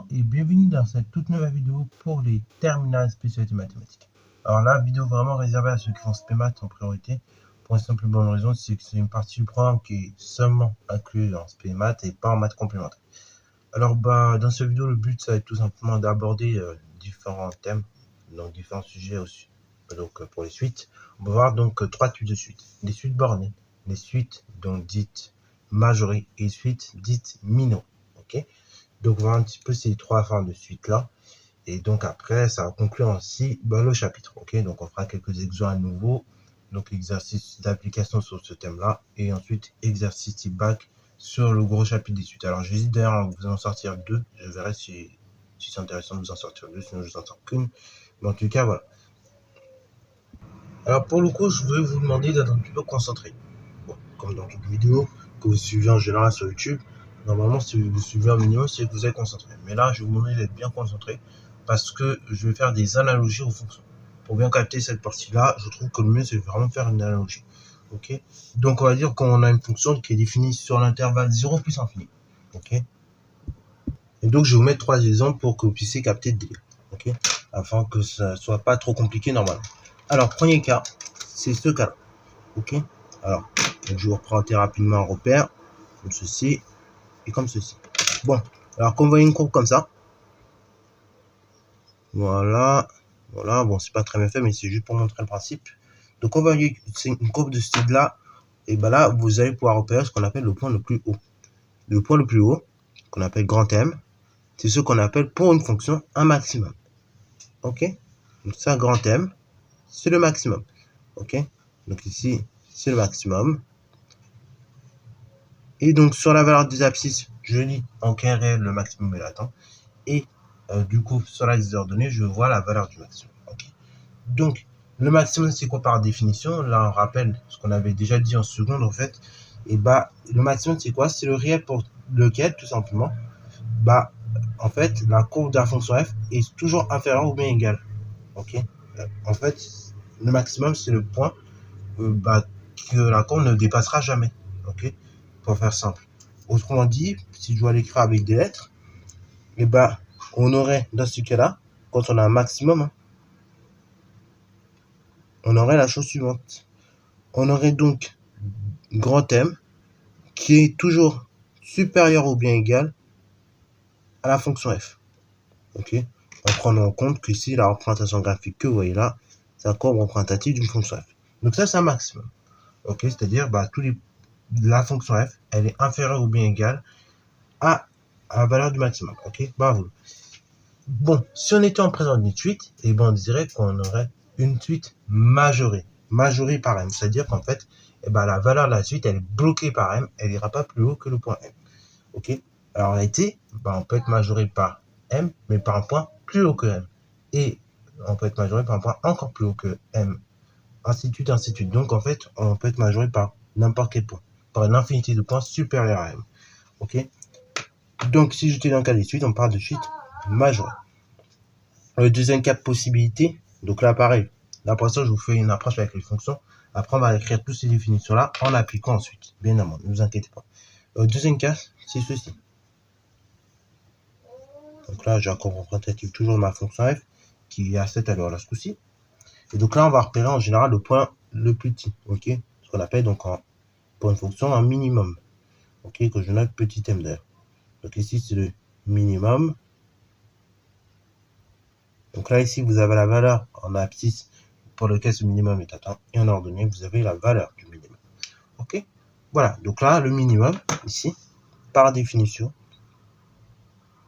Bonjour et bienvenue dans cette toute nouvelle vidéo pour les terminales spécialités mathématiques. Alors là, vidéo vraiment réservée à ceux qui font SPMath en priorité, pour une simple bonne raison, c'est que c'est une partie du programme qui est seulement incluse en SPMath et pas en maths complémentaire. Alors dans cette vidéo, le but ça va être tout simplement d'aborder différents thèmes, donc différents sujets aussi. Donc pour les suites, on va voir donc trois types de suites. Les suites bornées, les suites donc dites majorées et les suites dites mineures. Ok. Donc, on va voir un petit peu ces trois formes de suite-là. Et donc, après, ça va conclure ainsi le chapitre. Ok, donc on fera quelques exos à nouveau. Donc, exercice d'application sur ce thème-là. Et ensuite, exercice type bac sur le gros chapitre des suites. Alors, j'hésite d'ailleurs à vous en sortir deux. Je verrai si c'est intéressant de vous en sortir deux. Sinon, je vous en sors qu'une. Mais en tout cas, voilà. Alors, pour le coup, je vais vous demander d'être un petit peu concentré. Bon, comme dans toute vidéo que vous suivez en général sur YouTube. Normalement, si vous suivez un minimum, c'est que vous êtes concentré. Mais là, je vais vous demander d'être bien concentré parce que je vais faire des analogies aux fonctions. Pour bien capter cette partie-là, je trouve que le mieux, c'est vraiment faire une analogie. Ok. Donc, on va dire qu'on a une fonction qui est définie sur l'intervalle 0 plus infini. Ok. Et donc, je vais vous mettre trois exemples pour que vous puissiez capter le délire. Ok. Afin que ça soit pas trop compliqué normalement. Alors, premier cas, c'est ce cas-là. Ok. Alors, donc je vais représenter rapidement un repère, comme ceci. Et comme ceci. Bon, alors quand vous voyez une courbe comme ça, voilà, bon, c'est pas très bien fait, mais c'est juste pour montrer le principe. Donc, quand vous voyez une courbe de ce style-là, et ben là, vous allez pouvoir repérer ce qu'on appelle le point le plus haut. Le point le plus haut, qu'on appelle grand M, c'est ce qu'on appelle pour une fonction un maximum. Ok? Donc, ça, grand M, c'est le maximum. Ok? Donc, ici, c'est le maximum. Et donc, sur la valeur des abscisses, je lis en quel réel le maximum est latent. Et du coup, sur la liste d'ordonnées, je vois la valeur du maximum. Okay. Donc, le maximum, c'est quoi par définition? Là, on rappelle ce qu'on avait déjà dit en seconde, en fait. Et le maximum, c'est quoi? C'est le réel pour lequel, tout simplement, en fait, la courbe de la fonction f est toujours inférieure ou bien égale. Ok. En fait, le maximum, c'est le point que la courbe ne dépassera jamais. Ok. Pour faire simple. Autrement dit, si je dois l'écrire avec des lettres, et on aurait dans ce cas-là, quand on a un maximum, on aurait la chose suivante. On aurait donc grand M qui est toujours supérieur ou bien égal à la fonction f. Ok. En prenant en compte que ici, la représentation graphique que vous voyez là, c'est un courbe représentative d'une fonction f. Donc ça, c'est un maximum. Ok. C'est-à-dire, la fonction f, elle est inférieure ou bien égale à la valeur du maximum. Ok. Bravo. Bon, si on était en présence d'une suite, on dirait qu'on aurait une suite majorée par M. C'est-à-dire qu'en fait, la valeur de la suite, elle est bloquée par M, elle n'ira pas plus haut que le point M. Ok. Alors en réalité, on peut être majoré par M, mais par un point plus haut que M. Et on peut être majoré par un point encore plus haut que M. Ainsi de suite, ainsi de suite. Donc en fait, on peut être majoré par n'importe quel point, par une infinité de points supérieurs à M. Ok. Donc si j'étais dans le cas des suites, on parle de suite majorée. Le deuxième cas de possibilité, donc là pareil, là pour l'instant je vous fais une approche avec les fonctions, après on va écrire toutes ces définitions là en appliquant ensuite, bien évidemment, ne vous inquiétez pas. Le deuxième cas, c'est ceci. Donc là j'ai encore représentatif toujours ma fonction f, qui est à cette valeur là ce coup-ci. Et donc là on va repérer en général le point le plus petit, ok, ce qu'on appelle donc pour une fonction un minimum, ok, que je note petit m d'ailleurs. Donc ici c'est le minimum. Donc là, ici, vous avez la valeur en abscisse pour lequel ce minimum est atteint. Et en ordonnée, vous avez la valeur du minimum. Ok. Voilà. Donc là, le minimum, ici, par définition,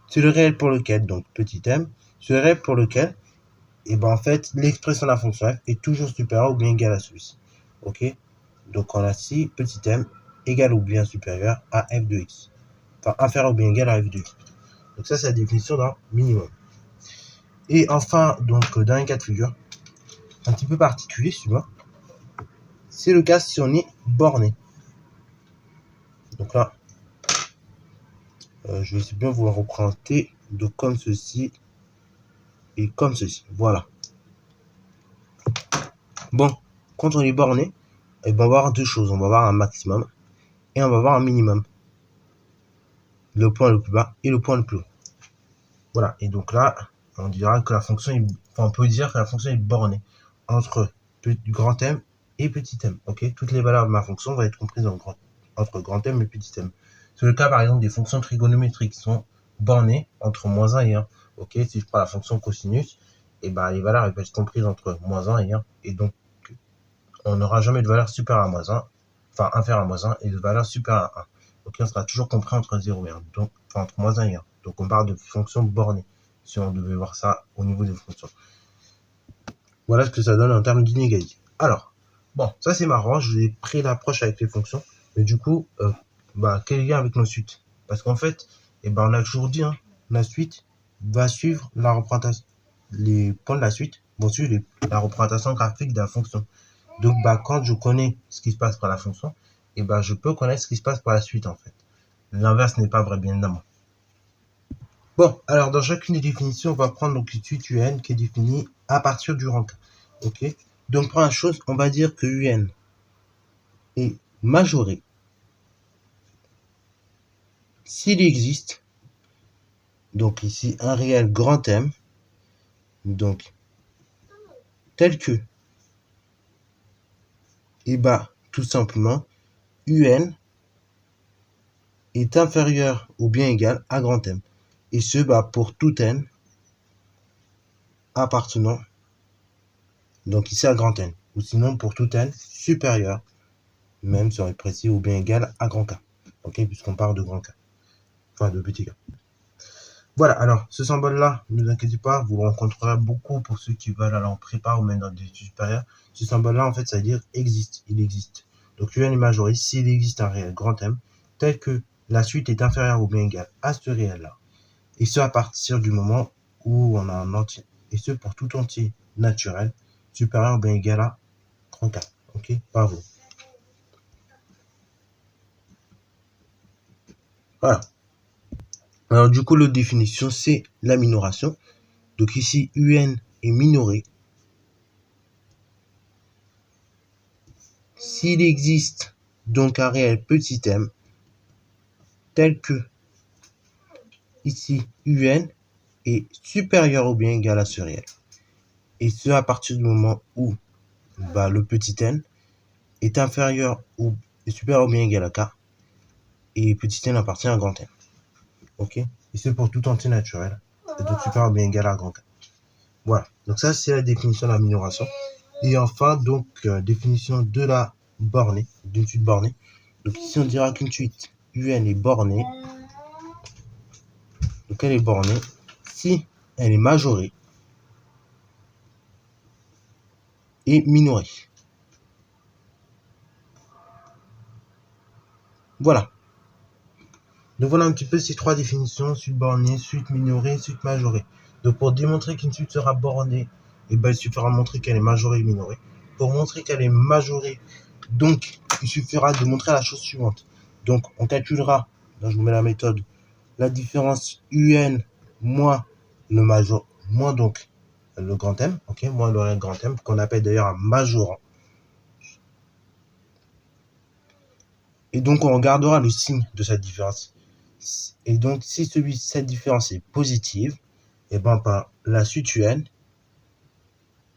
c'est le réel pour lequel, donc petit m, c'est le réel pour lequel, en fait, l'expression de la fonction f est toujours supérieure ou bien égale à celui-ci. Ok. Donc on a ici petit m égal ou bien supérieur à f de x. Enfin, inférieur ou bien égal à f de x. Donc ça, c'est la définition d'un minimum. Et enfin, donc, dans un cas de figure, un petit peu particulier, celui-là, c'est le cas si on est borné. Donc là, je vais essayer bien vous le représenter donc comme ceci et comme ceci. Voilà. Bon, quand on est borné, on va avoir deux choses. On va avoir un maximum et on va avoir un minimum. Le point le plus bas et le point le plus haut. Voilà, et donc là, on dira que la fonction est, enfin, on peut dire que la fonction est bornée entre grand M et petit m. Ok, toutes les valeurs de ma fonction vont être comprises entre grand M et petit m. C'est le cas par exemple des fonctions trigonométriques qui sont bornées entre moins 1 et 1. Ok, si je prends la fonction cosinus, et ben les valeurs elles peuvent être comprises entre moins 1 et 1, et donc on n'aura jamais de valeur supérieure à moins 1, enfin inférieure à moins 1, et de valeur supérieure à 1. Donc on sera toujours compris entre 0 et 1, donc enfin, entre moins 1 et 1. Donc on parle de fonctions bornées, si on devait voir ça au niveau des fonctions. Voilà ce que ça donne en termes d'inégalité. Alors, bon, ça c'est marrant, je vous ai pris l'approche avec les fonctions, mais du coup, quel lien avec nos suites? Parce qu'en fait, on a toujours dit, hein, la suite va suivre la représentation, les points de la suite vont suivre la représentation graphique de la fonction. Donc, quand je connais ce qui se passe par la fonction, je peux connaître ce qui se passe par la suite, en fait. L'inverse n'est pas vrai, bien évidemment. Bon, alors dans chacune des définitions, on va prendre donc une suite UN qui est définie à partir du rang K. Ok. Donc, première chose, on va dire que UN est majoré s'il existe, donc ici, un réel grand M, donc, tel que, tout simplement, UN est inférieur ou bien égal à grand M. Et ce, pour tout N appartenant, donc ici à grand N. Ou sinon, pour tout N supérieur, même si on est précis, ou bien égal à grand K. Ok, puisqu'on parle de grand K. Enfin, de petit K. Voilà, alors, ce symbole-là, ne vous inquiétez pas, vous le rencontrerez beaucoup pour ceux qui veulent aller en prépa ou même dans des études supérieures. Ce symbole-là, en fait, ça veut dire existe, il existe. Donc, UN est majoré s'il existe un réel grand M, tel que la suite est inférieure ou bien égale à ce réel-là. Et ce, à partir du moment où on a un entier, et ce, pour tout entier naturel, supérieur ou bien égal à grand K. Ok, bravo. Voilà. Alors, du coup, l'autre définition, c'est la minoration. Donc ici, UN est minoré s'il existe donc un réel petit m tel que ici UN est supérieur ou bien égal à ce réel. Et ce à partir du moment où le petit n est inférieur ou est supérieur ou bien égal à k et petit n appartient à grand n. Ok. Et c'est pour tout entier naturel. Et donc supérieur ou bien égal à grand k. Voilà. Donc ça c'est la définition de la minoration. Et enfin donc définition de la bornée, d'une suite bornée. Donc ici on dira qu'une suite UN est bornée. Donc elle est bornée si elle est majorée et minorée. Voilà. Donc voilà un petit peu ces trois définitions, suite bornée, suite minorée, suite majorée. Donc pour démontrer qu'une suite sera bornée, il suffira de montrer qu'elle est majorée et minorée. Pour montrer qu'elle est majorée, donc il suffira de montrer la chose suivante. Donc on calculera, là je vous mets la méthode, la différence UN moins le major, moins donc le grand M, ok, moins le réel grand M, qu'on appelle d'ailleurs un majorant. Et donc on regardera le signe de cette différence. Et donc si cette différence est positive, et la suite UN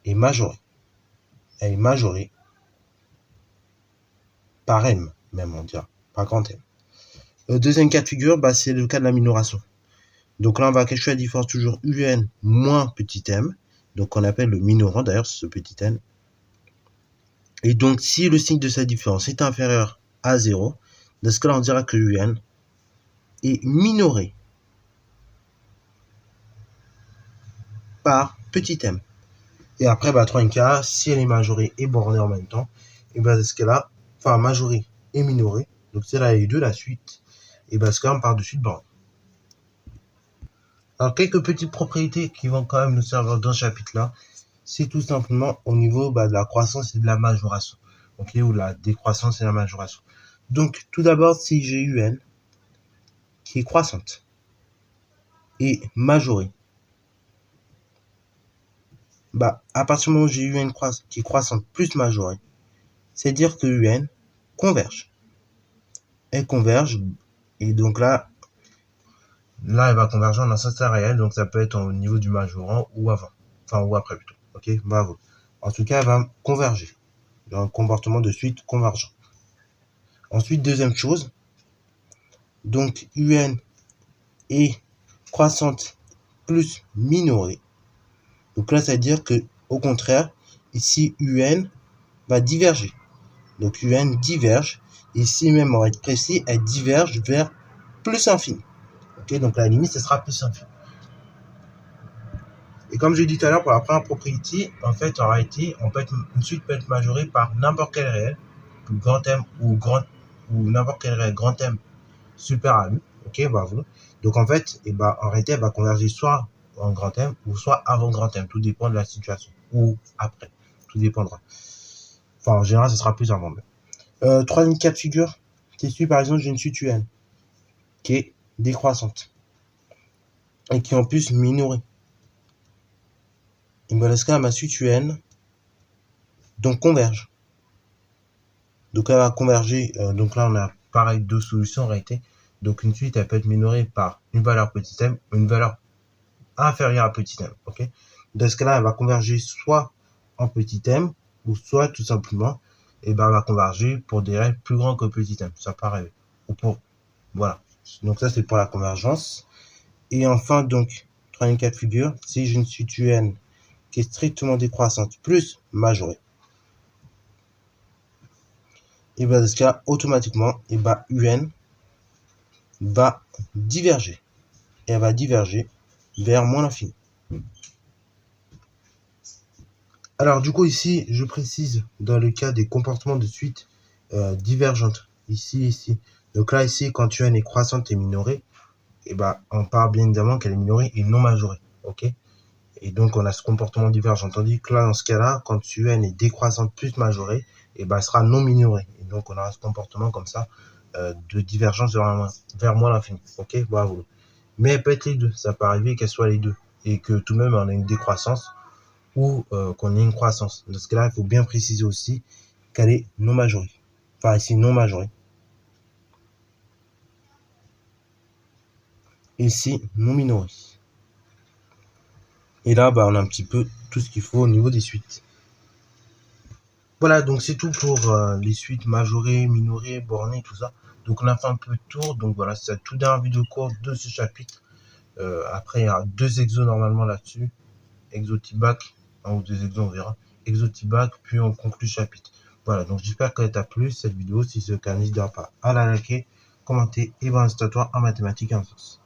est majorée. Elle est majorée par M, même on dira, par grand M. Le deuxième cas de figure, c'est le cas de la minoration. Donc là, on va calculer la différence toujours UN moins petit m, donc on appelle le minorant d'ailleurs, ce petit n. Et donc, si le signe de cette différence est inférieur à 0, dans ce cas-là, on dira que UN est minoré par petit m. Et après, troisième cas, si elle est majorée et bornée en même temps, et dans ce cas-là, enfin majorée et minorée, donc c'est là les deux, la suite, et dans ce cas-là, on part de suite bornée. Alors, quelques petites propriétés qui vont quand même nous servir dans ce chapitre-là, c'est tout simplement au niveau de la croissance et de la majoration, ok, ou la décroissance et la majoration. Donc, tout d'abord, si j'ai UN qui est croissante et majorée, à partir du moment où j'ai UN qui est croissante plus majorée, c'est dire que UN converge. Elle converge, et donc là, là, elle va converger en un certain réel, donc ça peut être au niveau du majorant ou avant. Enfin, ou après plutôt. Ok, bravo. En tout cas, elle va converger. Dans un comportement de suite convergent. Ensuite, deuxième chose, donc UN est croissante plus minorée. Donc là, ça veut dire que, au contraire, ici, UN va diverger. Donc UN diverge. Ici même, on va être précis, elle diverge vers plus infini. Ok, donc la limite, ce sera plus infini. Et comme j'ai dit tout à l'heure, pour la première propriété, en fait, en réalité, une suite peut être majorée par n'importe quel réel, grand M ou n'importe quel réel grand M super à lui. Ok, bravo. Donc en fait, en réalité, elle va converger soit en grand M ou soit avant grand M. Tout dépend de la situation. Ou après. Tout dépendra. Enfin, en général, ce sera plus avant même. Troisième cas de figure, c'est celui par exemple d'une suite UN qui est décroissante et qui est en plus minorée. Et bien dans ce cas, ma suite UN donc converge. Donc elle va converger. Donc là, on a pareil deux solutions en réalité. Donc une suite, elle peut être minorée par une valeur petit m ou une valeur inférieure à petit m. Ok. Dans ce cas-là, elle va converger soit en petit m ou soit tout simplement, elle va converger pour des règles plus grands que petit m. Ça paraît. Ou pour voilà. Donc ça, c'est pour la convergence. Et enfin, donc, troisième cas de figure, si j'ai une suite UN qui est strictement décroissante plus majorée, et bien dans ce cas, automatiquement, UN va diverger. Et elle va diverger vers moins l'infini. Alors du coup ici, je précise dans le cas des comportements de suite divergentes. Ici. Donc là ici, quand UN est croissante et minorée, on parle bien évidemment qu'elle est minorée et non majorée. Ok. Et donc on a ce comportement divergent. Tandis que là, dans ce cas-là, quand UN est décroissante plus majorée, elle sera non minorée. Et donc on aura ce comportement comme ça de divergence vers moins l'infini. Ok, bravo. Mais elle peut être les deux. Ça peut arriver qu'elle soit les deux. Et que tout de même on a une décroissance ou qu'on ait une croissance. Dans ce cas-là, il faut bien préciser aussi qu'elle est non majorée. Enfin ici, non majorée. Et ici, non minorée. Et là, on a un petit peu tout ce qu'il faut au niveau des suites. Voilà, donc c'est tout pour les suites majorées, minorées, bornées, tout ça. Donc on a fait un peu de tour. Donc voilà, c'est la toute dernière vidéo courte de ce chapitre. Après, il y a 2 exos normalement là-dessus. Exo T-Back, un ou 2 exos, on verra. Exo T-Back, puis on conclut le chapitre. Voilà, donc j'espère qu'elle t'a plu cette vidéo. Si c'est le cas, n'hésite pas à la liker, commenter et voir un installatoire en mathématiques et en sciences.